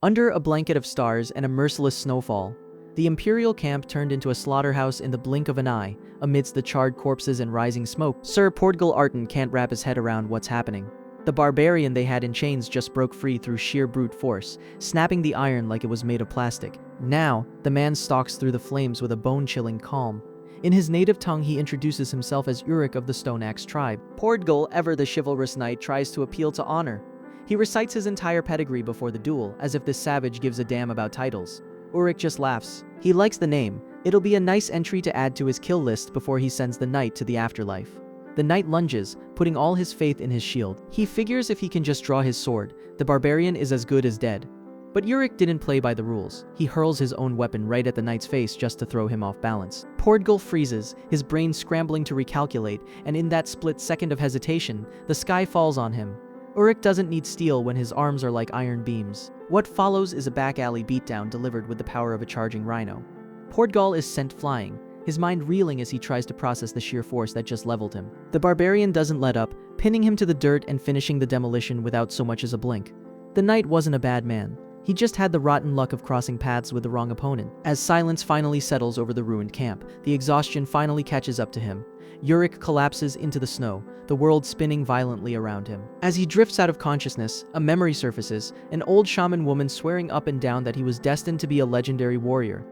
Under a blanket of stars and a merciless snowfall, the imperial camp turned into a slaughterhouse in the blink of an eye, amidst the charred corpses and rising smoke. Sir Pordgal can't wrap his head around what's happening. The barbarian they had in chains just broke free through sheer brute force, snapping the iron like it was made of plastic. Now, the man stalks through the flames with a bone-chilling calm. In his native tongue, he introduces himself as Urich of the Stone Axe tribe. Pordgal, ever the chivalrous knight, tries to appeal to honor. He recites his entire pedigree before the duel, as if this savage gives a damn about titles. Urich just laughs. He likes the name. It'll be a nice entry to add to his kill list before he sends the knight to the afterlife. The knight lunges, putting all his faith in his shield. He figures if he can just draw his sword, the barbarian is as good as dead. But Urich didn't play by the rules. He hurls his own weapon right at the knight's face just to throw him off balance. Pordgal freezes, his brain scrambling to recalculate, and in that split second of hesitation, the sky falls on him. Urich doesn't need steel when his arms are like iron beams. What follows is a back alley beatdown delivered with the power of a charging rhino. Pordgal is sent flying, his mind reeling as he tries to process the sheer force that just leveled him. The barbarian doesn't let up, pinning him to the dirt and finishing the demolition without so much as a blink. The knight wasn't a bad man. He just had the rotten luck of crossing paths with the wrong opponent. As silence finally settles over the ruined camp, the exhaustion finally catches up to him. Urich collapses into the snow, the world spinning violently around him. As he drifts out of consciousness, a memory surfaces, an old shaman woman swearing up and down that he was destined to be a legendary warrior.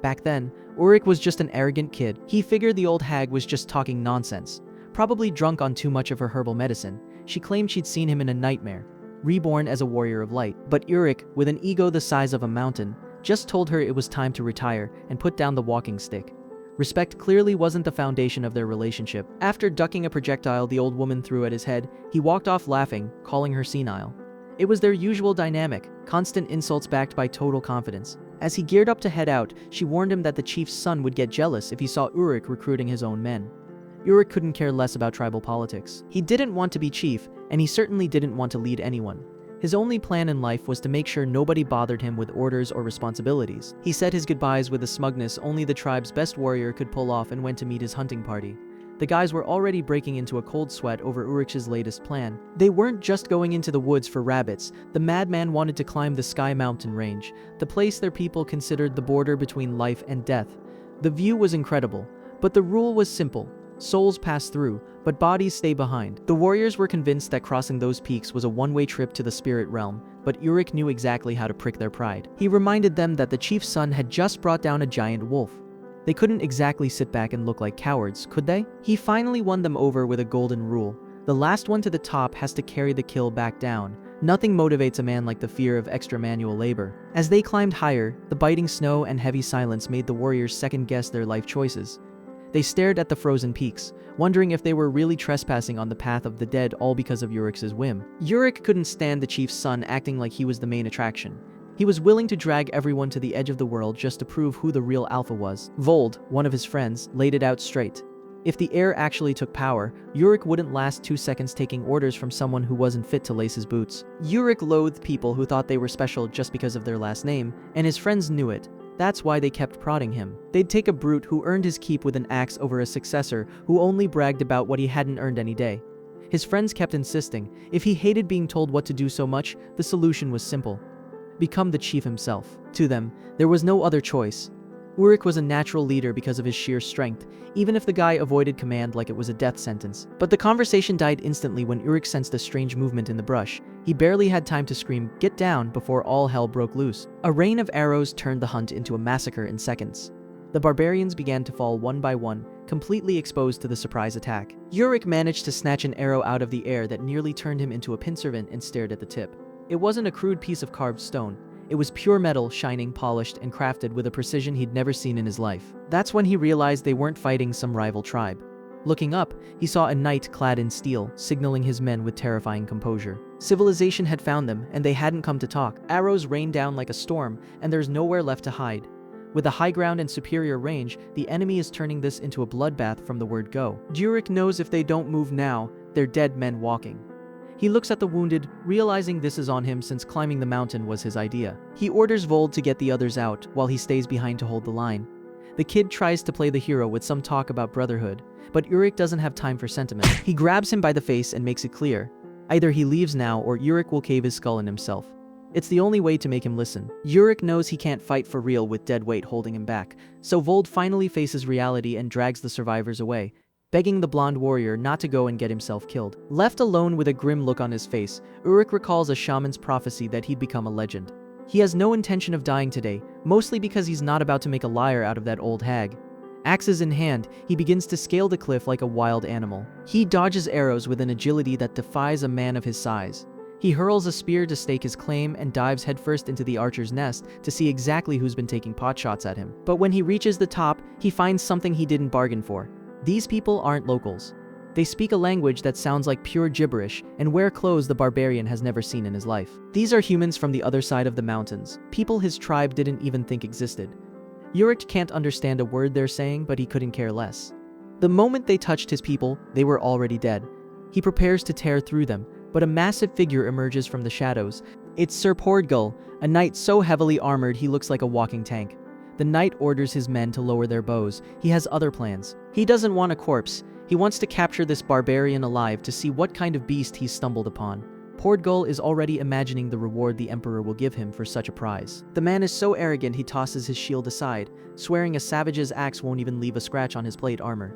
Back then, Urich was just an arrogant kid. He figured the old hag was just talking nonsense. Probably drunk on too much of her herbal medicine, she claimed she'd seen him in a nightmare, reborn as a warrior of light. But Urich, with an ego the size of a mountain, just told her it was time to retire and put down the walking stick. Respect clearly wasn't the foundation of their relationship. After ducking a projectile the old woman threw at his head, he walked off laughing, calling her senile. It was their usual dynamic, constant insults backed by total confidence. As he geared up to head out, she warned him that the chief's son would get jealous if he saw Urich recruiting his own men. Urich couldn't care less about tribal politics. He didn't want to be chief, and he certainly didn't want to lead anyone. His only plan in life was to make sure nobody bothered him with orders or responsibilities. He said his goodbyes with a smugness only the tribe's best warrior could pull off and went to meet his hunting party. The guys were already breaking into a cold sweat over Urich's latest plan. They weren't just going into the woods for rabbits. The madman wanted to climb the Sky Mountain range, the place their people considered the border between life and death. The view was incredible, but the rule was simple. Souls pass through, but bodies stay behind. The warriors were convinced that crossing those peaks was a one-way trip to the spirit realm, but Urich knew exactly how to prick their pride. He reminded them that the chief's son had just brought down a giant wolf. They couldn't exactly sit back and look like cowards, could they? He finally won them over with a golden rule. The last one to the top has to carry the kill back down. Nothing motivates a man like the fear of extra manual labor. As they climbed higher, the biting snow and heavy silence made the warriors second-guess their life choices. They stared at the frozen peaks, wondering if they were really trespassing on the path of the dead all because of Urich's whim. Urich couldn't stand the chief's son acting like he was the main attraction. He was willing to drag everyone to the edge of the world just to prove who the real alpha was. Vold, one of his friends, laid it out straight. If the heir actually took power, Urich wouldn't last 2 seconds taking orders from someone who wasn't fit to lace his boots. Urich loathed people who thought they were special just because of their last name, and his friends knew it. That's why they kept prodding him. They'd take a brute who earned his keep with an axe over a successor who only bragged about what he hadn't earned any day. His friends kept insisting. If he hated being told what to do so much, the solution was simple. Become the chief himself. To them, there was no other choice. Urich was a natural leader because of his sheer strength, even if the guy avoided command like it was a death sentence. But the conversation died instantly when Urich sensed a strange movement in the brush. He barely had time to scream, "Get down," before all hell broke loose. A rain of arrows turned the hunt into a massacre in seconds. The barbarians began to fall one by one, completely exposed to the surprise attack. Urich managed to snatch an arrow out of the air that nearly turned him into a pincervant and stared at the tip. It wasn't a crude piece of carved stone. It was pure metal, shining, polished, and crafted with a precision he'd never seen in his life. That's when he realized they weren't fighting some rival tribe. Looking up, he saw a knight clad in steel, signaling his men with terrifying composure. Civilization had found them, and they hadn't come to talk. Arrows rained down like a storm, and there's nowhere left to hide. With the high ground and superior range, the enemy is turning this into a bloodbath from the word go. Urich knows if they don't move now, they're dead men walking. He looks at the wounded, realizing this is on him since climbing the mountain was his idea. He orders Vold to get the others out, while he stays behind to hold the line. The kid tries to play the hero with some talk about brotherhood, but Urich doesn't have time for sentiment. He grabs him by the face and makes it clear. Either he leaves now or Urich will cave his skull in himself. It's the only way to make him listen. Urich knows he can't fight for real with dead weight holding him back, so Vold finally faces reality and drags the survivors away, begging the blonde warrior not to go and get himself killed. Left alone with a grim look on his face, Urich recalls a shaman's prophecy that he'd become a legend. He has no intention of dying today, mostly because he's not about to make a liar out of that old hag. Axes in hand, he begins to scale the cliff like a wild animal. He dodges arrows with an agility that defies a man of his size. He hurls a spear to stake his claim and dives headfirst into the archer's nest to see exactly who's been taking potshots at him. But when he reaches the top, he finds something he didn't bargain for. These people aren't locals. They speak a language that sounds like pure gibberish and wear clothes the barbarian has never seen in his life. These are humans from the other side of the mountains, people his tribe didn't even think existed. Urich can't understand a word they're saying, but he couldn't care less. The moment they touched his people, they were already dead. He prepares to tear through them, but a massive figure emerges from the shadows. It's Sir Pordgal, a knight so heavily armored he looks like a walking tank. The knight orders his men to lower their bows. He has other plans. He doesn't want a corpse. He wants to capture this barbarian alive to see what kind of beast he's stumbled upon. Pordgal is already imagining the reward the Emperor will give him for such a prize. The man is so arrogant he tosses his shield aside, swearing a savage's axe won't even leave a scratch on his plate armor.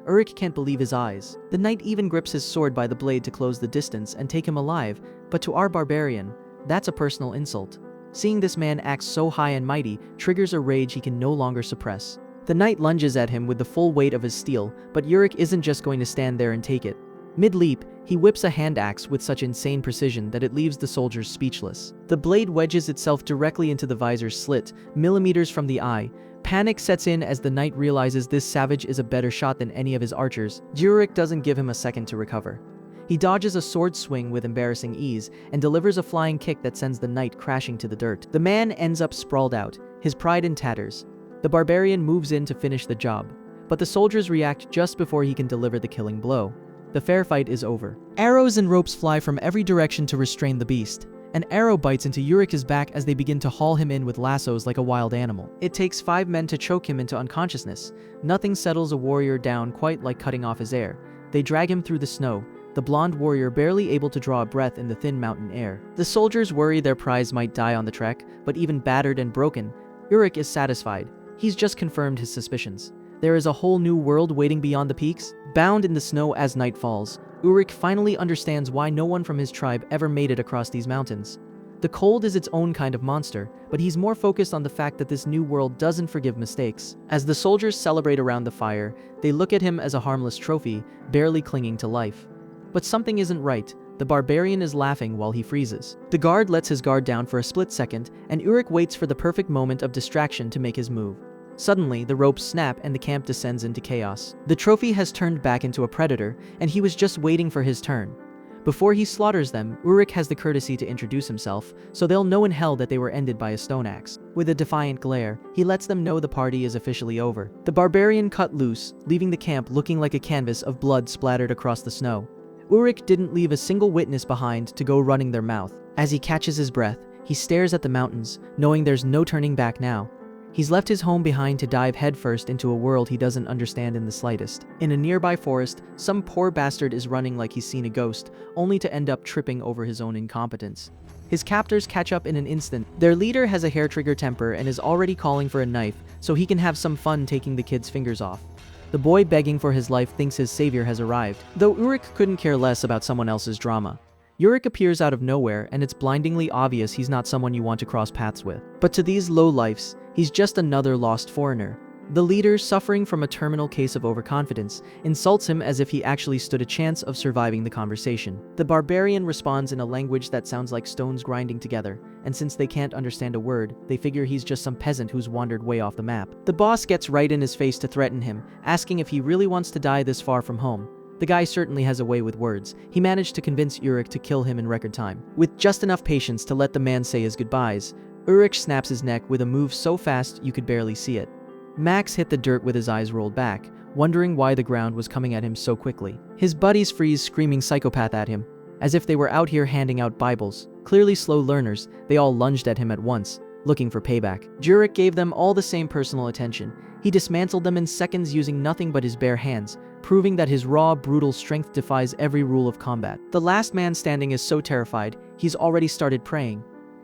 Urich can't believe his eyes. The knight even grips his sword by the blade to close the distance and take him alive, but to our barbarian, that's a personal insult. Seeing this man act so high and mighty triggers a rage he can no longer suppress. The knight lunges at him with the full weight of his steel, but Urich isn't just going to stand there and take it. Mid-leap, he whips a hand axe with such insane precision that it leaves the soldiers speechless. The blade wedges itself directly into the visor's slit, millimeters from the eye. Panic sets in as the knight realizes this savage is a better shot than any of his archers. Urich doesn't give him a second to recover. He dodges a sword swing with embarrassing ease and delivers a flying kick that sends the knight crashing to the dirt. The man ends up sprawled out, his pride in tatters. The barbarian moves in to finish the job, but the soldiers react just before he can deliver the killing blow. The fair fight is over. Arrows and ropes fly from every direction to restrain the beast. An arrow bites into Urich's back as they begin to haul him in with lassos like a wild animal. It takes 5 men to choke him into unconsciousness. Nothing settles a warrior down quite like cutting off his air. They drag him through the snow, the blonde warrior barely able to draw a breath in the thin mountain air. The soldiers worry their prize might die on the trek, but even battered and broken, Urich is satisfied. He's just confirmed his suspicions. There is a whole new world waiting beyond the peaks. Bound in the snow as night falls, Urich finally understands why no one from his tribe ever made it across these mountains. The cold is its own kind of monster, but he's more focused on the fact that this new world doesn't forgive mistakes. As the soldiers celebrate around the fire, they look at him as a harmless trophy, barely clinging to life. But something isn't right. The barbarian is laughing while he freezes. The guard lets his guard down for a split second, and Urich waits for the perfect moment of distraction to make his move. Suddenly, the ropes snap and the camp descends into chaos. The trophy has turned back into a predator, and he was just waiting for his turn. Before he slaughters them, Urich has the courtesy to introduce himself, so they'll know in hell that they were ended by a stone axe. With a defiant glare, he lets them know the party is officially over. The barbarian cut loose, leaving the camp looking like a canvas of blood splattered across the snow. Urich didn't leave a single witness behind to go running their mouth. As he catches his breath, he stares at the mountains, knowing there's no turning back now. He's left his home behind to dive headfirst into a world he doesn't understand in the slightest. In a nearby forest, some poor bastard is running like he's seen a ghost, only to end up tripping over his own incompetence. His captors catch up in an instant. Their leader has a hair-trigger temper and is already calling for a knife so he can have some fun taking the kid's fingers off. The boy begging for his life thinks his savior has arrived, though Urich couldn't care less about someone else's drama. Urich appears out of nowhere, and it's blindingly obvious he's not someone you want to cross paths with. But to these lowlifes, he's just another lost foreigner. The leader, suffering from a terminal case of overconfidence, insults him as if he actually stood a chance of surviving the conversation. The barbarian responds in a language that sounds like stones grinding together, and since they can't understand a word, they figure he's just some peasant who's wandered way off the map. The boss gets right in his face to threaten him, asking if he really wants to die this far from home. The guy certainly has a way with words. He managed to convince Urich to kill him in record time. With just enough patience to let the man say his goodbyes, Urich snaps his neck with a move so fast you could barely see it. Max hit the dirt with his eyes rolled back, wondering why the ground was coming at him so quickly. His buddies freeze, screaming psychopath at him, as if they were out here handing out Bibles. Clearly slow learners, they all lunged at him at once, looking for payback. Urich gave them all the same personal attention. He dismantled them in seconds using nothing but his bare hands, proving that his raw, brutal strength defies every rule of combat. The last man standing is so terrified, he's already started praying.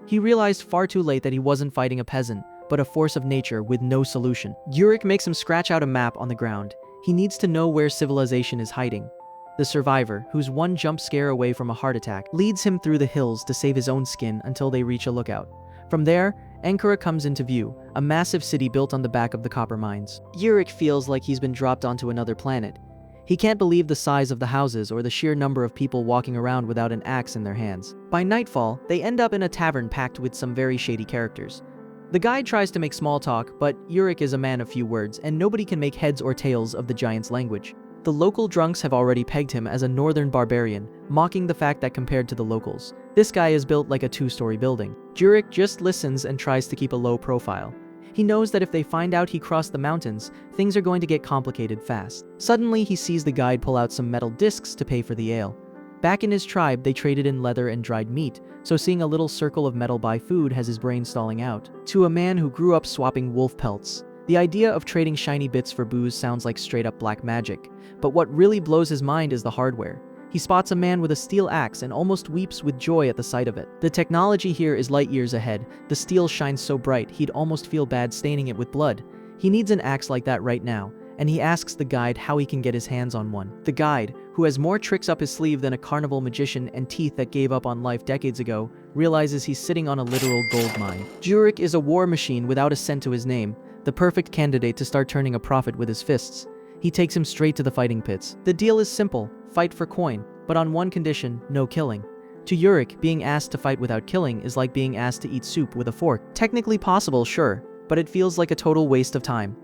He realized far too late that he wasn't fighting a peasant, but a force of nature with no solution. Urich makes him scratch out a map on the ground. He needs to know where civilization is hiding. The survivor, who's one jump scare away from a heart attack, leads him through the hills to save his own skin until they reach a lookout. From there, Ankara comes into view, a massive city built on the back of the copper mines. Urich feels like he's been dropped onto another planet. He can't believe the size of the houses or the sheer number of people walking around without an axe in their hands. By nightfall, they end up in a tavern packed with some very shady characters. The guide tries to make small talk, but Urich is a man of few words, and nobody can make heads or tails of the giant's language. The local drunks have already pegged him as a northern barbarian, mocking the fact that compared to the locals, this guy is built like a two-story building. Urich just listens and tries to keep a low profile. He knows that if they find out he crossed the mountains, things are going to get complicated fast. Suddenly, he sees the guide pull out some metal discs to pay for the ale. Back in his tribe, they traded in leather and dried meat, so seeing a little circle of metal buy food has his brain stalling out. To a man who grew up swapping wolf pelts, the idea of trading shiny bits for booze sounds like straight-up black magic. But what really blows his mind is the hardware. He spots a man with a steel axe and almost weeps with joy at the sight of it. The technology here is light years ahead. The steel shines so bright, he'd almost feel bad staining it with blood. He needs an axe like that right now, and he asks the guide how he can get his hands on one. The guide, who has more tricks up his sleeve than a carnival magician and teeth that gave up on life decades ago, realizes he's sitting on a literal gold mine. Urich is a war machine without a cent to his name, the perfect candidate to start turning a profit with his fists. He takes him straight to the fighting pits. The deal is simple, fight for coin, but on one condition, no killing. To Urich, being asked to fight without killing is like being asked to eat soup with a fork. Technically possible, sure, but it feels like a total waste of time.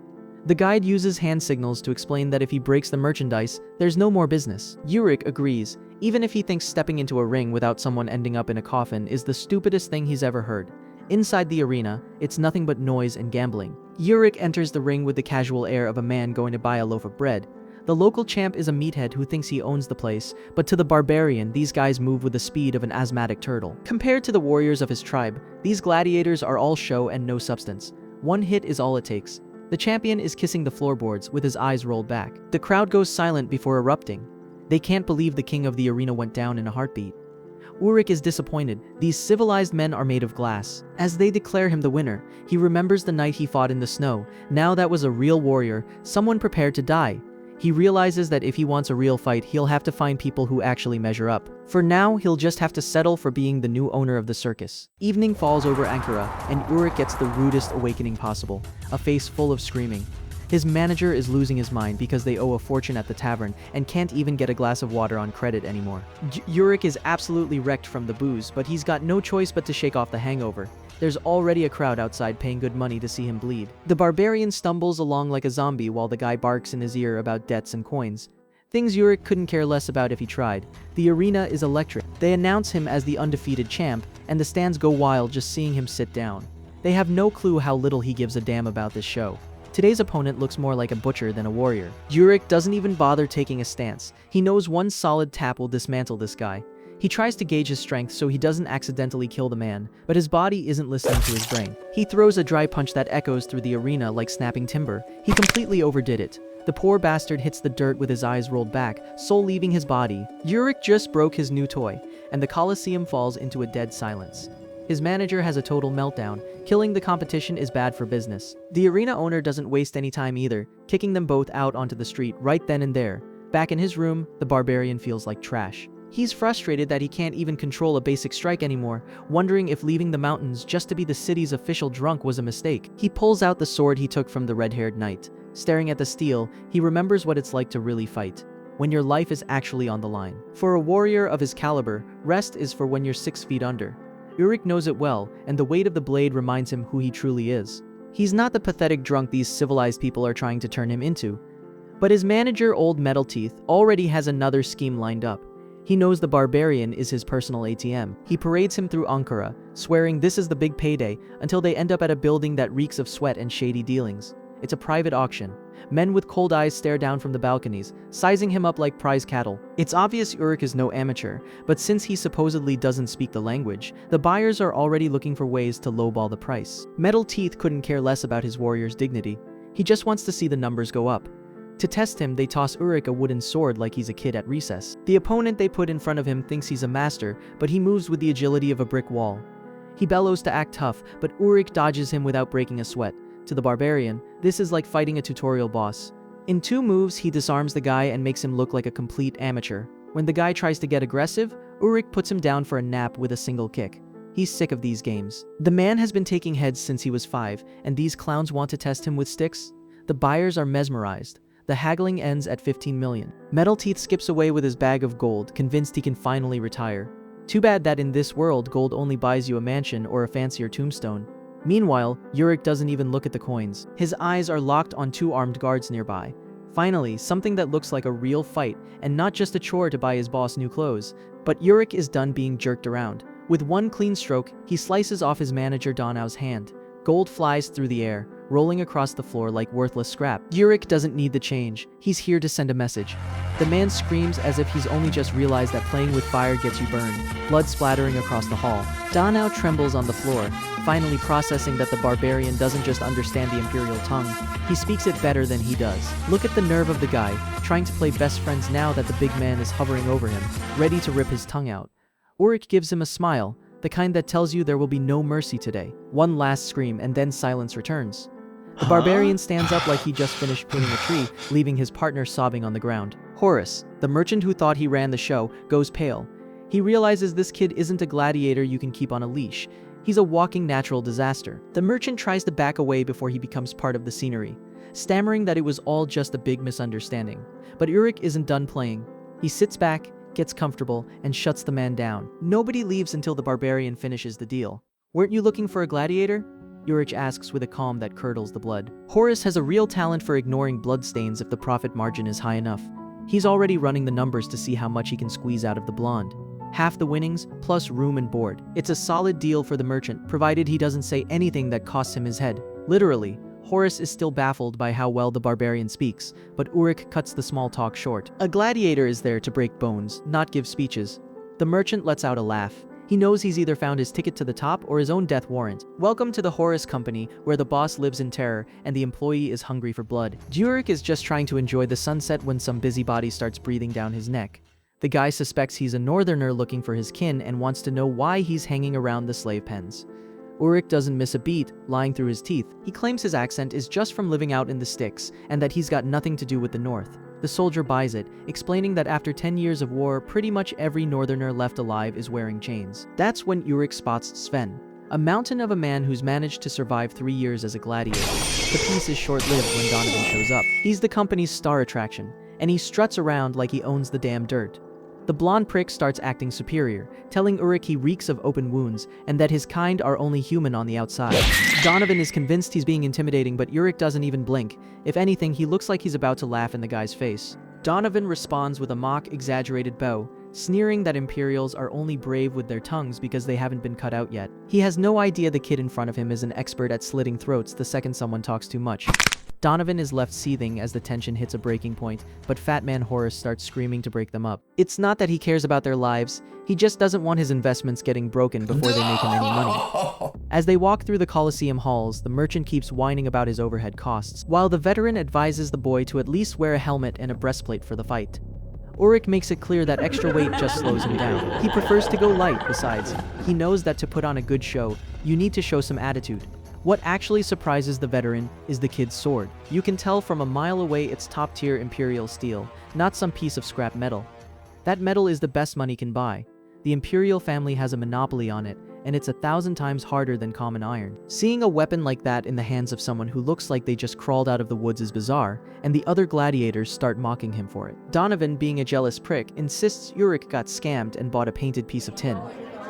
The guide uses hand signals to explain that if he breaks the merchandise, there's no more business. Urich agrees, even if he thinks stepping into a ring without someone ending up in a coffin is the stupidest thing he's ever heard. Inside the arena, it's nothing but noise and gambling. Urich enters the ring with the casual air of a man going to buy a loaf of bread. The local champ is a meathead who thinks he owns the place, but to the barbarian, these guys move with the speed of an asthmatic turtle. Compared to the warriors of his tribe, these gladiators are all show and no substance. One hit is all it takes. The champion is kissing the floorboards with his eyes rolled back. The crowd goes silent before erupting. They can't believe the king of the arena went down in a heartbeat. Urich is disappointed. These civilized men are made of glass. As they declare him the winner, he remembers the night he fought in the snow. Now that was a real warrior, someone prepared to die. He realizes that if he wants a real fight, he'll have to find people who actually measure up. For now, he'll just have to settle for being the new owner of the circus. Evening falls over Ankara, and Urich gets the rudest awakening possible, a face full of screaming. His manager is losing his mind because they owe a fortune at the tavern and can't even get a glass of water on credit anymore. Urich is absolutely wrecked from the booze, but he's got no choice but to shake off the hangover. There's already a crowd outside paying good money to see him bleed. The barbarian stumbles along like a zombie while the guy barks in his ear about debts and coins. Things Urich couldn't care less about if he tried. The arena is electric. They announce him as the undefeated champ, and the stands go wild just seeing him sit down. They have no clue how little he gives a damn about this show. Today's opponent looks more like a butcher than a warrior. Urich doesn't even bother taking a stance. He knows one solid tap will dismantle this guy. He tries to gauge his strength so he doesn't accidentally kill the man, but his body isn't listening to his brain. He throws a dry punch that echoes through the arena like snapping timber. He completely overdid it. The poor bastard hits the dirt with his eyes rolled back, soul leaving his body. Urich just broke his new toy, and the Colosseum falls into a dead silence. His manager has a total meltdown. Killing the competition is bad for business. The arena owner doesn't waste any time either, kicking them both out onto the street right then and there. Back in his room, the barbarian feels like trash. He's frustrated that he can't even control a basic strike anymore, wondering if leaving the mountains just to be the city's official drunk was a mistake. He pulls out the sword he took from the red-haired knight. Staring at the steel, he remembers what it's like to really fight, when your life is actually on the line. For a warrior of his caliber, rest is for when you're 6 feet under. Urich knows it well, and the weight of the blade reminds him who he truly is. He's not the pathetic drunk these civilized people are trying to turn him into. But his manager, Old Metal Teeth, already has another scheme lined up. He knows the barbarian is his personal ATM. He parades him through Ankara, swearing this is the big payday, until they end up at a building that reeks of sweat and shady dealings. It's a private auction. Men with cold eyes stare down from the balconies, sizing him up like prize cattle. It's obvious Urich is no amateur, but since he supposedly doesn't speak the language, the buyers are already looking for ways to lowball the price. Metal Teeth couldn't care less about his warrior's dignity. He just wants to see the numbers go up. To test him, they toss Urich a wooden sword like he's a kid at recess. The opponent they put in front of him thinks he's a master, but he moves with the agility of a brick wall. He bellows to act tough, but Urich dodges him without breaking a sweat. To the barbarian, this is like fighting a tutorial boss. In 2 moves, he disarms the guy and makes him look like a complete amateur. When the guy tries to get aggressive, Urich puts him down for a nap with a single kick. He's sick of these games. The man has been taking heads since he was 5, and these clowns want to test him with sticks? The buyers are mesmerized. The haggling ends at 15 million. Metal Teeth skips away with his bag of gold, convinced he can finally retire. Too bad that in this world, gold only buys you a mansion or a fancier tombstone. Meanwhile, Urich doesn't even look at the coins. His eyes are locked on 2 armed guards nearby. Finally, something that looks like a real fight, and not just a chore to buy his boss new clothes. But Urich is done being jerked around. With 1 clean stroke, he slices off his manager Donau's hand. Gold flies through the air, rolling across the floor like worthless scrap. Urich doesn't need the change. He's here to send a message. The man screams as if he's only just realized that playing with fire gets you burned, blood splattering across the hall. Donau trembles on the floor, finally processing that the barbarian doesn't just understand the imperial tongue, he speaks it better than he does. Look at the nerve of the guy, trying to play best friends now that the big man is hovering over him, ready to rip his tongue out. Urich gives him a smile, the kind that tells you there will be no mercy today. 1 last scream and then silence returns. The barbarian stands up like he just finished pruning a tree, leaving his partner sobbing on the ground. Horace, the merchant who thought he ran the show, goes pale. He realizes this kid isn't a gladiator you can keep on a leash. He's a walking natural disaster. The merchant tries to back away before he becomes part of the scenery, stammering that it was all just a big misunderstanding. But Urich isn't done playing. He sits back, gets comfortable, and shuts the man down. Nobody leaves until the barbarian finishes the deal. "Weren't you looking for a gladiator?" Urich asks with a calm that curdles the blood. Horace has a real talent for ignoring bloodstains if the profit margin is high enough. He's already running the numbers to see how much he can squeeze out of the blonde. Half the winnings, plus room and board. It's a solid deal for the merchant, provided he doesn't say anything that costs him his head. Literally, Horace is still baffled by how well the barbarian speaks, but Urich cuts the small talk short. A gladiator is there to break bones, not give speeches. The merchant lets out a laugh. He knows he's either found his ticket to the top or his own death warrant. Welcome to the Horace Company, where the boss lives in terror and the employee is hungry for blood. Urich is just trying to enjoy the sunset when some busybody starts breathing down his neck. The guy suspects he's a northerner looking for his kin and wants to know why he's hanging around the slave pens. Urich doesn't miss a beat, lying through his teeth. He claims his accent is just from living out in the sticks, and that he's got nothing to do with the north. The soldier buys it, explaining that after 10 years of war, pretty much every northerner left alive is wearing chains. That's when Urich spots Sven, a mountain of a man who's managed to survive 3 years as a gladiator. The piece is short-lived when Donovan shows up. He's the company's star attraction, and he struts around like he owns the damn dirt. The blonde prick starts acting superior, telling Urich he reeks of open wounds, and that his kind are only human on the outside. Donovan is convinced he's being intimidating, but Urich doesn't even blink. If anything, he looks like he's about to laugh in the guy's face. Donovan responds with a mock-exaggerated bow, sneering that Imperials are only brave with their tongues because they haven't been cut out yet. He has no idea the kid in front of him is an expert at slitting throats the second someone talks too much. Donovan is left seething as the tension hits a breaking point, but Fat Man Horace starts screaming to break them up. It's not that he cares about their lives, he just doesn't want his investments getting broken before they make him any money. As they walk through the Colosseum halls, the merchant keeps whining about his overhead costs, while the veteran advises the boy to at least wear a helmet and a breastplate for the fight. Urich makes it clear that extra weight just slows him down. He prefers to go light, besides. He knows that to put on a good show, you need to show some attitude. What actually surprises the veteran is the kid's sword. You can tell from a mile away it's top-tier imperial steel, not some piece of scrap metal. That metal is the best money can buy. The imperial family has a monopoly on it, and it's 1,000 times harder than common iron. Seeing a weapon like that in the hands of someone who looks like they just crawled out of the woods is bizarre, and the other gladiators start mocking him for it. Donovan, being a jealous prick, insists Urich got scammed and bought a painted piece of tin.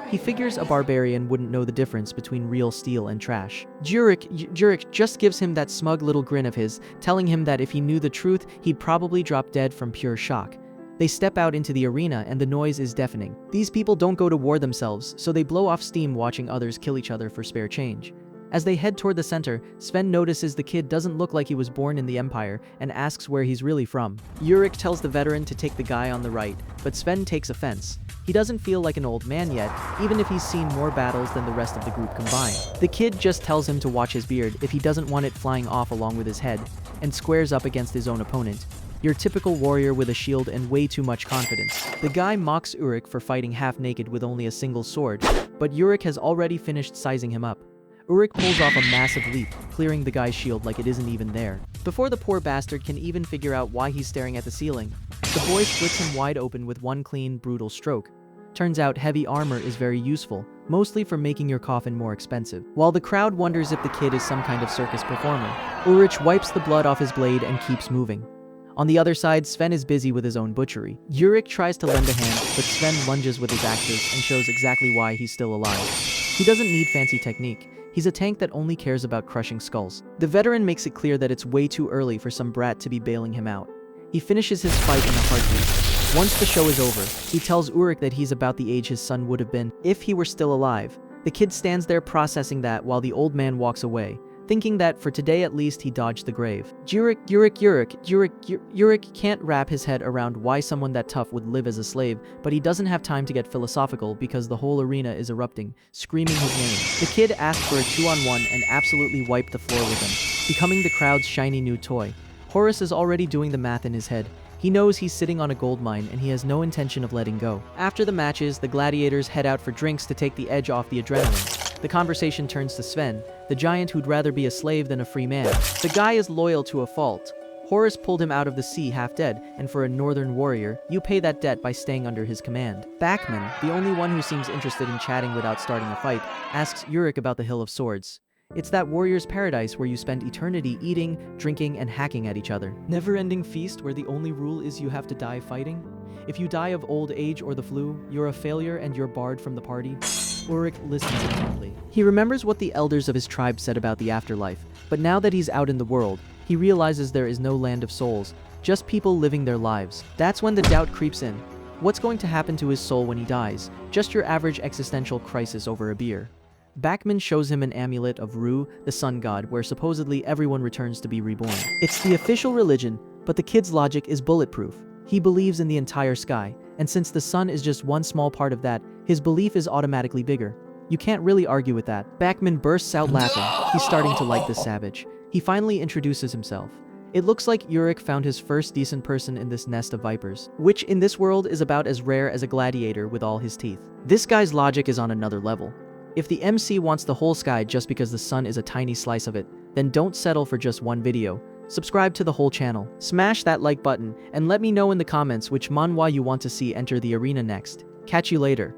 He figures a barbarian wouldn't know the difference between real steel and trash. Urich just gives him that smug little grin of his, telling him that if he knew the truth, he'd probably drop dead from pure shock. They step out into the arena and the noise is deafening. These people don't go to war themselves, so they blow off steam watching others kill each other for spare change. As they head toward the center, Sven notices the kid doesn't look like he was born in the Empire and asks where he's really from. Urich tells the veteran to take the guy on the right, but Sven takes offense. He doesn't feel like an old man yet, even if he's seen more battles than the rest of the group combined. The kid just tells him to watch his beard if he doesn't want it flying off along with his head, and squares up against his own opponent. Your typical warrior with a shield and way too much confidence. The guy mocks Urich for fighting half-naked with only a single sword, but Urich has already finished sizing him up. Urich pulls off a massive leap, clearing the guy's shield like it isn't even there. Before the poor bastard can even figure out why he's staring at the ceiling, the boy splits him wide open with one clean, brutal stroke. Turns out heavy armor is very useful, mostly for making your coffin more expensive. While the crowd wonders if the kid is some kind of circus performer, Urich wipes the blood off his blade and keeps moving. On the other side, Sven is busy with his own butchery. Urich tries to lend a hand, but Sven lunges with his axes and shows exactly why he's still alive. He doesn't need fancy technique. He's a tank that only cares about crushing skulls. The veteran makes it clear that it's way too early for some brat to be bailing him out. He finishes his fight in a heartbeat. Once the show is over, he tells Urich that he's about the age his son would have been if he were still alive. The kid stands there processing that while the old man walks away, thinking that for today at least he dodged the grave. Urich can't wrap his head around why someone that tough would live as a slave, but he doesn't have time to get philosophical because the whole arena is erupting, screaming his name. The kid asked for a 2-on-1 and absolutely wiped the floor with him, becoming the crowd's shiny new toy. Horace is already doing the math in his head. He knows he's sitting on a gold mine and he has no intention of letting go. After the matches, the gladiators head out for drinks to take the edge off the adrenaline. The conversation turns to Sven, the giant who'd rather be a slave than a free man. The guy is loyal to a fault. Horace pulled him out of the sea half dead, and for a northern warrior, you pay that debt by staying under his command. Bachman, the only one who seems interested in chatting without starting a fight, asks Urich about the Hill of Swords. It's that warrior's paradise where you spend eternity eating, drinking, and hacking at each other. Never-ending feast where the only rule is you have to die fighting? If you die of old age or the flu, you're a failure and you're barred from the party. Urich listens intently. He remembers what the elders of his tribe said about the afterlife, but now that he's out in the world, he realizes there is no land of souls, just people living their lives. That's when the doubt creeps in. What's going to happen to his soul when he dies? Just your average existential crisis over a beer. Bachman shows him an amulet of Ru, the sun god, where supposedly everyone returns to be reborn. It's the official religion, but the kid's logic is bulletproof. He believes in the entire sky, and since the sun is just one small part of that, his belief is automatically bigger. You can't really argue with that. Bachman bursts out laughing. He's starting to like this savage. He finally introduces himself. It looks like Urich found his first decent person in this nest of vipers, which in this world is about as rare as a gladiator with all his teeth. This guy's logic is on another level. If the MC wants the whole sky just because the sun is a tiny slice of it, then don't settle for just one video. Subscribe to the whole channel, smash that like button, and let me know in the comments which manhwa you want to see enter the arena next. Catch you later.